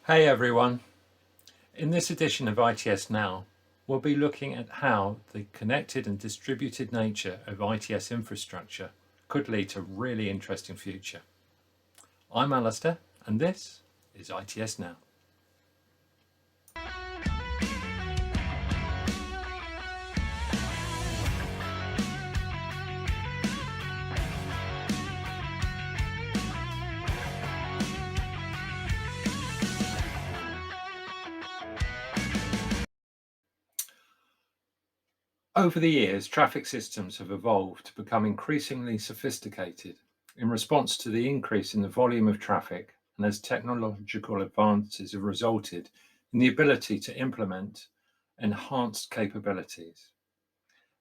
Hey everyone, in this edition of ITS Now, we'll be looking at how the connected and distributed nature of ITS infrastructure could lead to a really interesting future. I'm Alistair and this is ITS Now. Over the years, traffic systems have evolved to become increasingly sophisticated in response to the increase in the volume of traffic and as technological advances have resulted in the ability to implement enhanced capabilities.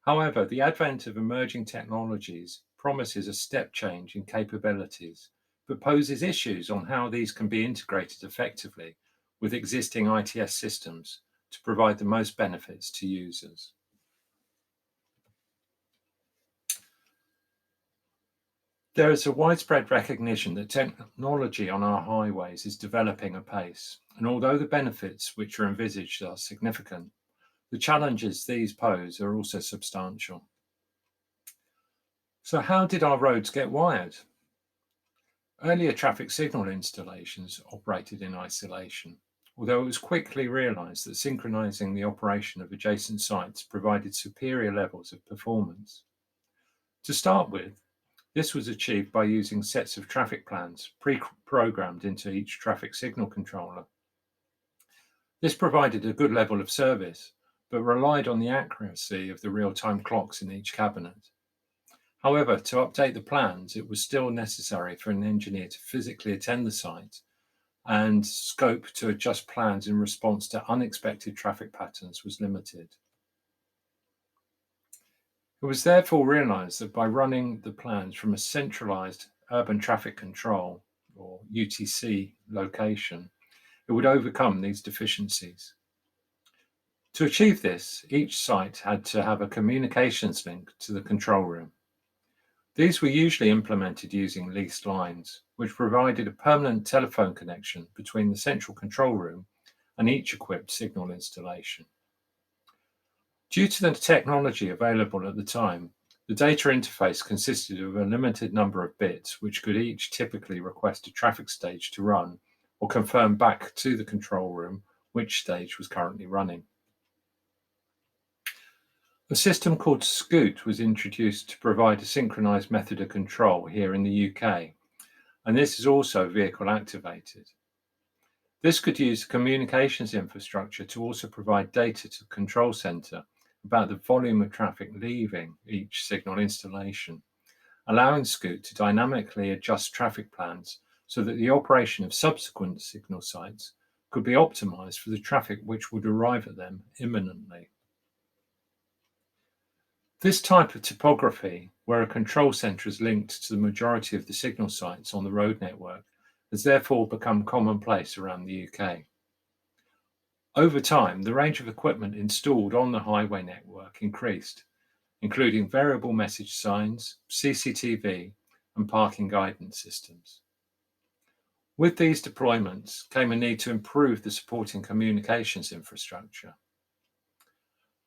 However, the advent of emerging technologies promises a step change in capabilities, but poses issues on how these can be integrated effectively with existing ITS systems to provide the most benefits to users. There is a widespread recognition that technology on our highways is developing apace, and although the benefits which are envisaged are significant, the challenges these pose are also substantial. So how did our roads get wired? Earlier traffic signal installations operated in isolation, although it was quickly realized that synchronizing the operation of adjacent sites provided superior levels of performance. To start with, this was achieved by using sets of traffic plans pre-programmed into each traffic signal controller. This provided a good level of service, but relied on the accuracy of the real-time clocks in each cabinet. However, to update the plans, it was still necessary for an engineer to physically attend the site, and scope to adjust plans in response to unexpected traffic patterns was limited. It was therefore realized that by running the plans from a centralized urban traffic control, or UTC, location, it would overcome these deficiencies. To achieve this, each site had to have a communications link to the control room. These were usually implemented using leased lines, which provided a permanent telephone connection between the central control room and each equipped signal installation. Due to the technology available at the time, the data interface consisted of a limited number of bits, which could each typically request a traffic stage to run or confirm back to the control room which stage was currently running. A system called Scoot was introduced to provide a synchronized method of control here in the UK, and this is also vehicle activated. This could use communications infrastructure to also provide data to the control center about the volume of traffic leaving each signal installation, allowing Scoot to dynamically adjust traffic plans so that the operation of subsequent signal sites could be optimized for the traffic which would arrive at them imminently. This type of topography, where a control center is linked to the majority of the signal sites on the road network, has therefore become commonplace around the UK. Over time, the range of equipment installed on the highway network increased, including variable message signs, CCTV, and parking guidance systems. With these deployments came a need to improve the supporting communications infrastructure.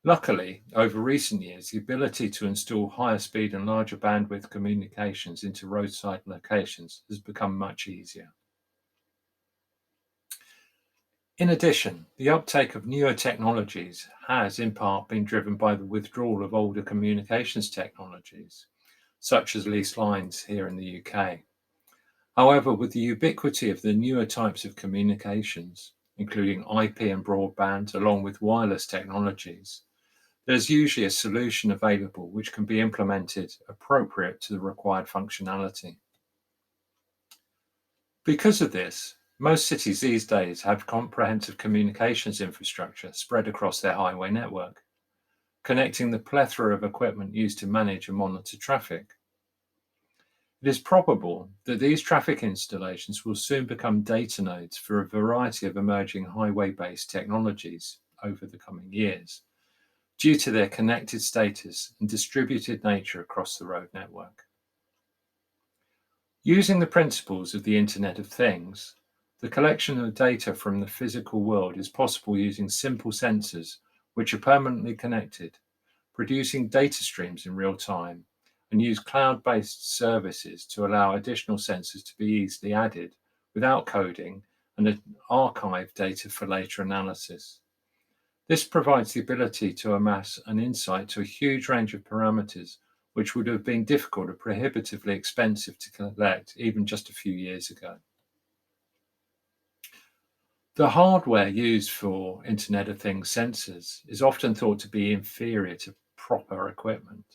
Luckily, over recent years, the ability to install higher speed and larger bandwidth communications into roadside locations has become much easier. In addition, the uptake of newer technologies has in part been driven by the withdrawal of older communications technologies, such as leased lines here in the UK. However, with the ubiquity of the newer types of communications, including IP and broadband, along with wireless technologies, there's usually a solution available which can be implemented appropriate to the required functionality. Because of this, most cities these days have comprehensive communications infrastructure spread across their highway network, connecting the plethora of equipment used to manage and monitor traffic. It is probable that these traffic installations will soon become data nodes for a variety of emerging highway-based technologies over the coming years, due to their connected status and distributed nature across the road network. Using the principles of the Internet of Things, The collection of data from the physical world is possible using simple sensors which are permanently connected, producing data streams in real time, and use cloud-based services to allow additional sensors to be easily added without coding and archive data for later analysis. This provides the ability to amass an insight to a huge range of parameters which would have been difficult or prohibitively expensive to collect even just a few years ago. The hardware used for Internet of Things sensors is often thought to be inferior to proper equipment.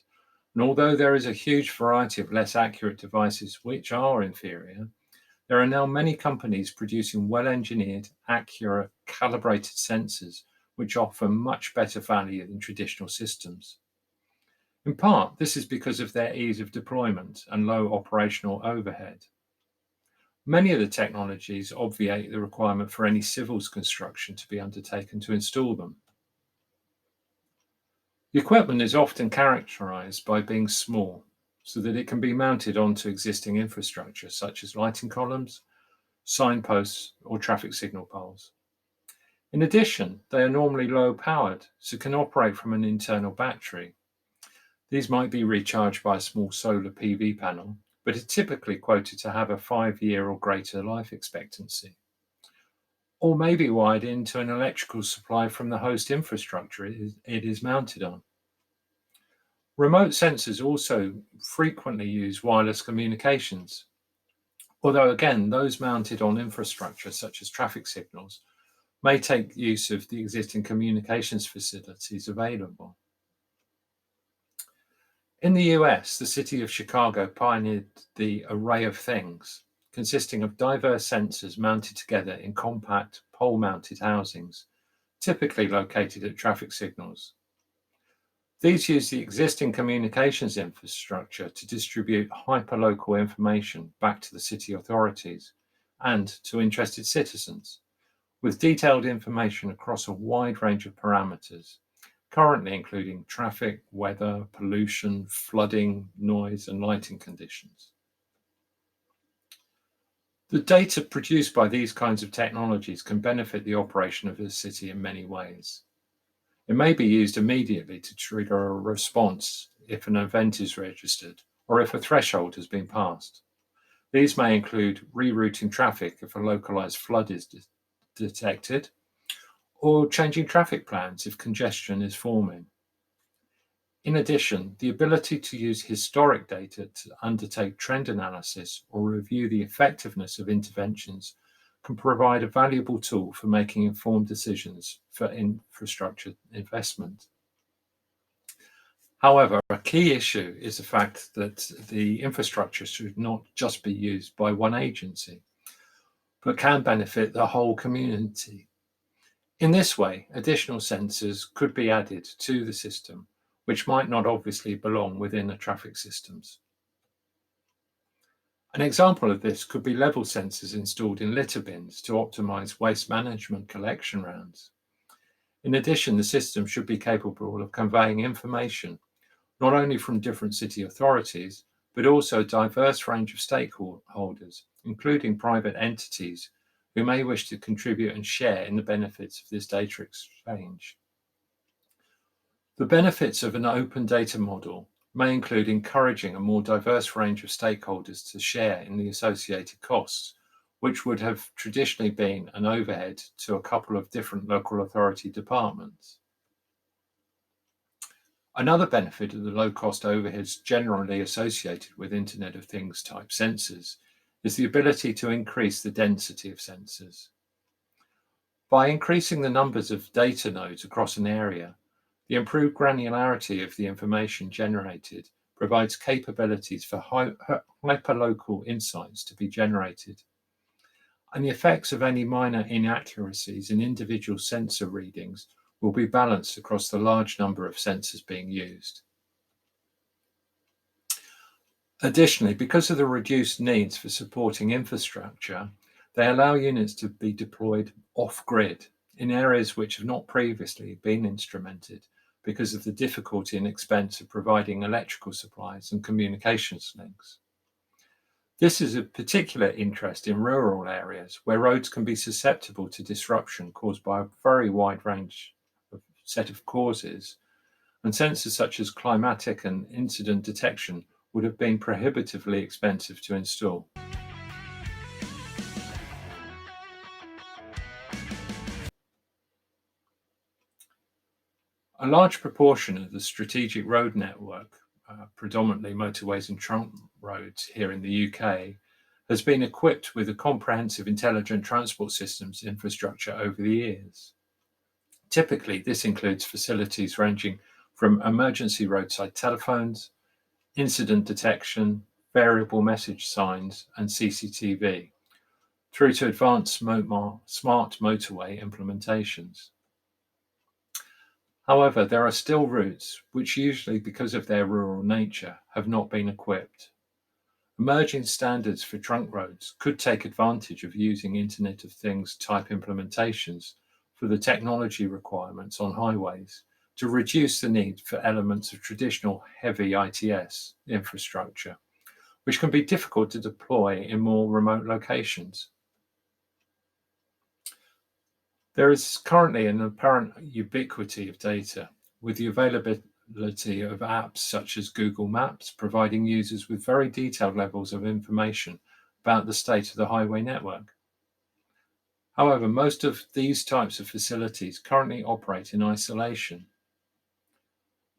And although there is a huge variety of less accurate devices which are inferior, there are now many companies producing well-engineered, accurate, calibrated sensors which offer much better value than traditional systems. In part, this is because of their ease of deployment and low operational overhead. Many of the technologies obviate the requirement for any civils construction to be undertaken to install them. The equipment is often characterized by being small, so that it can be mounted onto existing infrastructure such as lighting columns, signposts, or traffic signal poles. In addition, they are normally low powered, so can operate from an internal battery. These might be recharged by a small solar PV panel, but are typically quoted to have a 5-year or greater life expectancy, or may be wired into an electrical supply from the host infrastructure it is mounted on. Remote sensors also frequently use wireless communications, although again, those mounted on infrastructure such as traffic signals may take use of the existing communications facilities available. In the US, the city of Chicago pioneered the Array of Things, consisting of diverse sensors mounted together in compact pole-mounted housings, typically located at traffic signals. These use the existing communications infrastructure to distribute hyperlocal information back to the city authorities and to interested citizens, with detailed information across a wide range of parameters, currently including traffic, weather, pollution, flooding, noise, and lighting conditions. The data produced by these kinds of technologies can benefit the operation of a city in many ways. It may be used immediately to trigger a response if an event is registered or if a threshold has been passed. These may include rerouting traffic if a localized flood is detected, or changing traffic plans if congestion is forming. In addition, the ability to use historic data to undertake trend analysis or review the effectiveness of interventions can provide a valuable tool for making informed decisions for infrastructure investment. However, a key issue is the fact that the infrastructure should not just be used by one agency, but can benefit the whole community. In this way, additional sensors could be added to the system, which might not obviously belong within the traffic systems. An example of this could be level sensors installed in litter bins to optimize waste management collection rounds. In addition, the system should be capable of conveying information not only from different city authorities, but also a diverse range of stakeholders, including private entities who may wish to contribute and share in the benefits of this data exchange. The benefits of an open data model may include encouraging a more diverse range of stakeholders to share in the associated costs, which would have traditionally been an overhead to a couple of different local authority departments. Another benefit of the low-cost overheads generally associated with Internet of Things type sensors is the ability to increase the density of sensors. By increasing the numbers of data nodes across an area, the improved granularity of the information generated provides capabilities for hyperlocal insights to be generated, and the effects of any minor inaccuracies in individual sensor readings will be balanced across the large number of sensors being used. Additionally, because of the reduced needs for supporting infrastructure, they allow units to be deployed off-grid in areas which have not previously been instrumented because of the difficulty and expense of providing electrical supplies and communications links. This is of particular interest in rural areas where roads can be susceptible to disruption caused by a very wide range of set of causes, and sensors such as climatic and incident detection would have been prohibitively expensive to install. A large proportion of the strategic road network, predominantly motorways and trunk roads here in the UK, has been equipped with a comprehensive intelligent transport systems infrastructure over the years. Typically, this includes facilities ranging from emergency roadside telephones, incident detection, variable message signs, and CCTV, through to advanced smart motorway implementations. However, there are still routes which, usually because of their rural nature, have not been equipped. Emerging standards for trunk roads could take advantage of using Internet of Things type implementations for the technology requirements on highways to reduce the need for elements of traditional heavy ITS infrastructure, which can be difficult to deploy in more remote locations. There is currently an apparent ubiquity of data, with the availability of apps such as Google Maps providing users with very detailed levels of information about the state of the highway network. However, most of these types of facilities currently operate in isolation.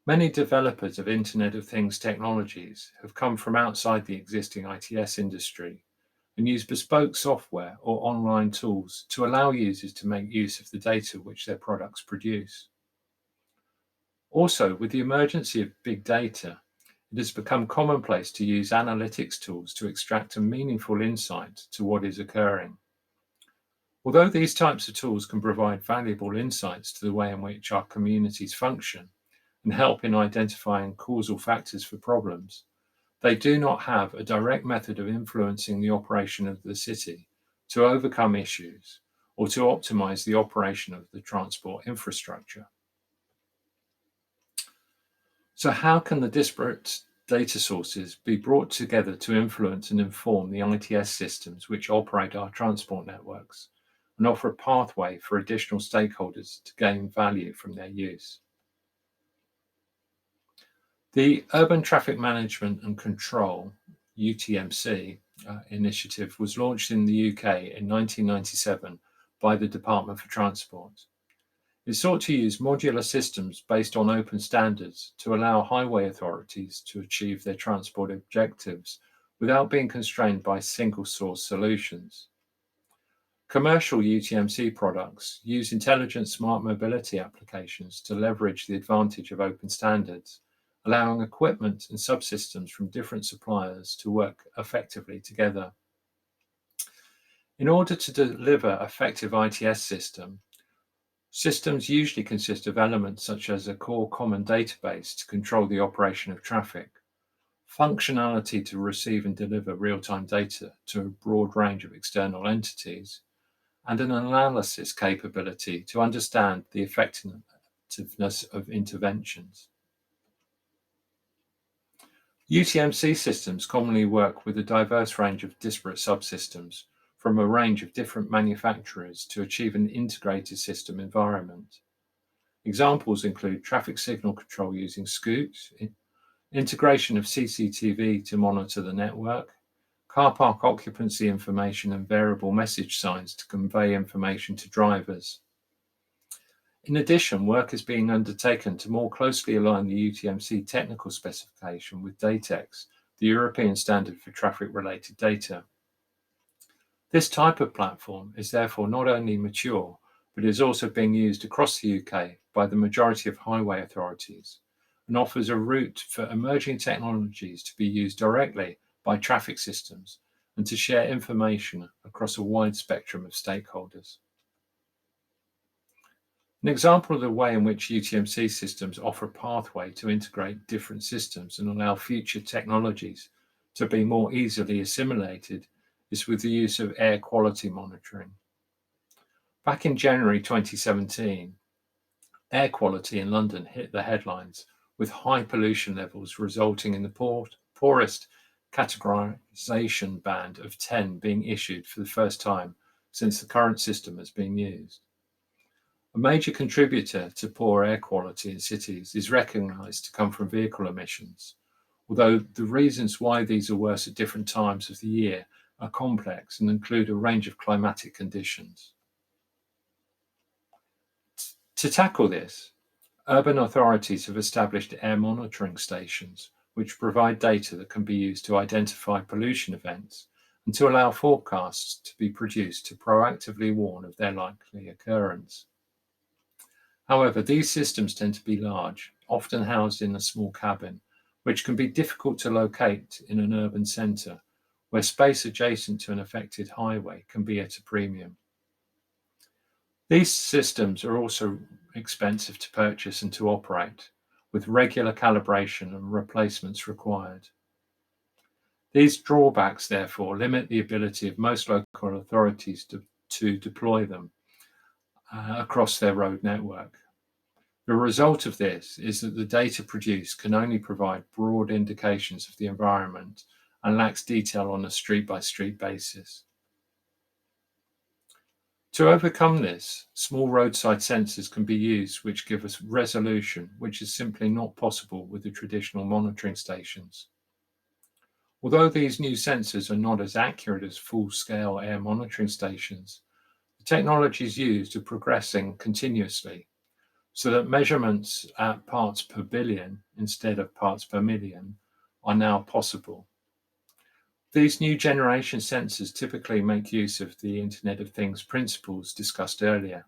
Many developers of Internet of Things technologies have come from outside the existing ITS industry and use bespoke software or online tools to allow users to make use of the data which their products produce. Also, with the emergence of big data, it has become commonplace to use analytics tools to extract a meaningful insight to what is occurring. Although these types of tools can provide valuable insights to the way in which our communities function and help in identifying causal factors for problems, they do not have a direct method of influencing the operation of the city to overcome issues or to optimize the operation of the transport infrastructure. So, how can the disparate data sources be brought together to influence and inform the ITS systems which operate our transport networks and offer a pathway for additional stakeholders to gain value from their use? The Urban Traffic Management and Control (UTMC) initiative was launched in the UK in 1997 by the Department for Transport. It sought to use modular systems based on open standards to allow highway authorities to achieve their transport objectives without being constrained by single source solutions. Commercial UTMC products use intelligent smart mobility applications to leverage the advantage of open standards, allowing equipment and subsystems from different suppliers to work effectively together. In order to deliver effective ITS systems usually consist of elements such as a core common database to control the operation of traffic, functionality to receive and deliver real-time data to a broad range of external entities, and an analysis capability to understand the effectiveness of interventions. UTMC systems commonly work with a diverse range of disparate subsystems from a range of different manufacturers to achieve an integrated system environment. Examples include traffic signal control using Scoot, integration of CCTV to monitor the network, car park occupancy information and variable message signs to convey information to drivers. In addition, work is being undertaken to more closely align the UTMC technical specification with DATEX, the European standard for traffic-related data. This type of platform is therefore not only mature, but is also being used across the UK by the majority of highway authorities and offers a route for emerging technologies to be used directly by traffic systems and to share information across a wide spectrum of stakeholders. An example of the way in which UTMC systems offer a pathway to integrate different systems and allow future technologies to be more easily assimilated is with the use of air quality monitoring. Back in January 2017, air quality in London hit the headlines with high pollution levels resulting in the poorest categorization band of 10 being issued for the first time since the current system has been used. A major contributor to poor air quality in cities is recognized to come from vehicle emissions, although the reasons why these are worse at different times of the year are complex and include a range of climatic conditions. To tackle this, urban authorities have established air monitoring stations, which provide data that can be used to identify pollution events and to allow forecasts to be produced to proactively warn of their likely occurrence. However, these systems tend to be large, often housed in a small cabin, which can be difficult to locate in an urban centre, where space adjacent to an affected highway can be at a premium. These systems are also expensive to purchase and to operate, with regular calibration and replacements required. These drawbacks, therefore, limit the ability of most local authorities to deploy them across their road network. The result of this is that the data produced can only provide broad indications of the environment and lacks detail on a street-by-street basis. To overcome this, small roadside sensors can be used which give us resolution which is simply not possible with the traditional monitoring stations. Although these new sensors are not as accurate as full-scale air monitoring stations, the technologies used are progressing continuously, so that measurements at parts per billion instead of parts per million are now possible. These new generation sensors typically make use of the Internet of Things principles discussed earlier,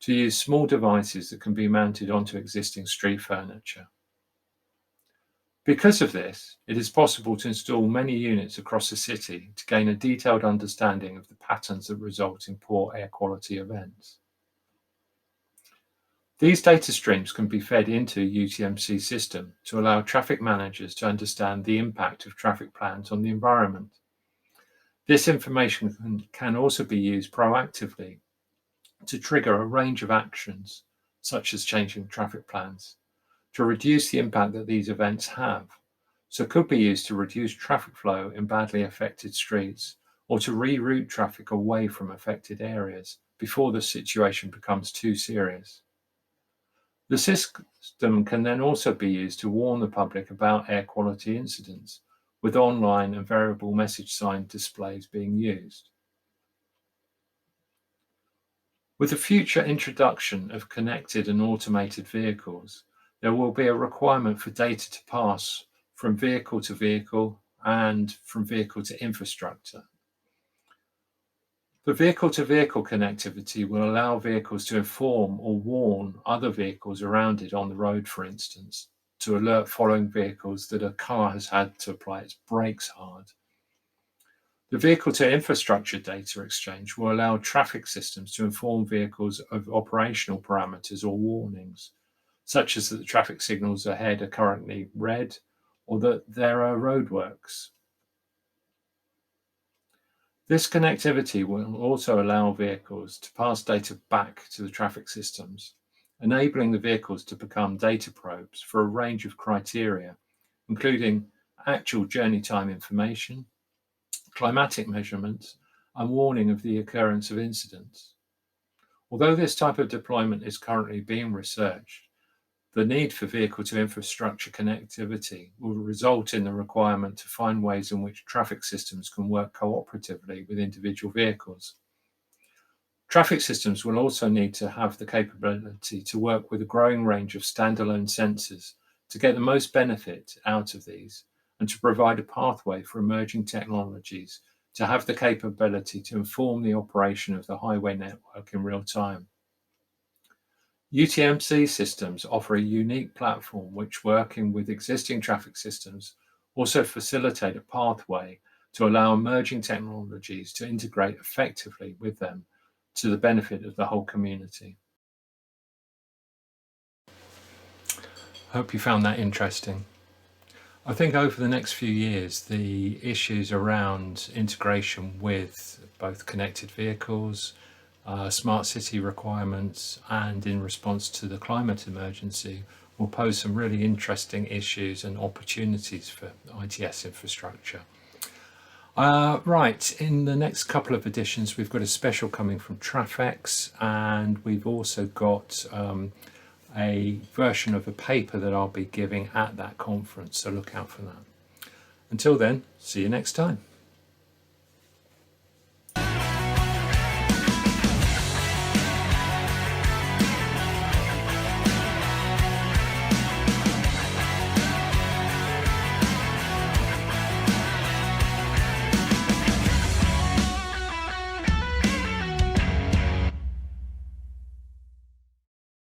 to use small devices that can be mounted onto existing street furniture. Because of this, it is possible to install many units across a city to gain a detailed understanding of the patterns that result in poor air quality events. These data streams can be fed into a UTMC system to allow traffic managers to understand the impact of traffic plans on the environment. This information can also be used proactively to trigger a range of actions, such as changing traffic plans, to reduce the impact that these events have. So it could be used to reduce traffic flow in badly affected streets or to reroute traffic away from affected areas before the situation becomes too serious. The system can then also be used to warn the public about air quality incidents, with online and variable message sign displays being used. With the future introduction of connected and automated vehicles, there will be a requirement for data to pass from vehicle to vehicle and from vehicle to infrastructure. The vehicle-to-vehicle connectivity will allow vehicles to inform or warn other vehicles around it on the road, for instance, to alert following vehicles that a car has had to apply its brakes hard. The vehicle-to-infrastructure data exchange will allow traffic systems to inform vehicles of operational parameters or warnings, such as that the traffic signals ahead are currently red or that there are roadworks. This connectivity will also allow vehicles to pass data back to the traffic systems, enabling the vehicles to become data probes for a range of criteria, including actual journey time information, climatic measurements, and warning of the occurrence of incidents. Although this type of deployment is currently being researched, the need for vehicle-to-infrastructure connectivity will result in the requirement to find ways in which traffic systems can work cooperatively with individual vehicles. Traffic systems will also need to have the capability to work with a growing range of standalone sensors to get the most benefit out of these and to provide a pathway for emerging technologies to have the capability to inform the operation of the highway network in real time. UTMC systems offer a unique platform which, working with existing traffic systems, also facilitate a pathway to allow emerging technologies to integrate effectively with them to the benefit of the whole community. Hope you found that interesting. I think over the next few years, the issues around integration with both connected vehicles, smart city requirements, and in response to the climate emergency will pose some really interesting issues and opportunities for ITS infrastructure. Right, in the next couple of editions, we've got a special coming from Trafex, and we've also got a version of a paper that I'll be giving at that conference, so look out for that. Until then, see you next time.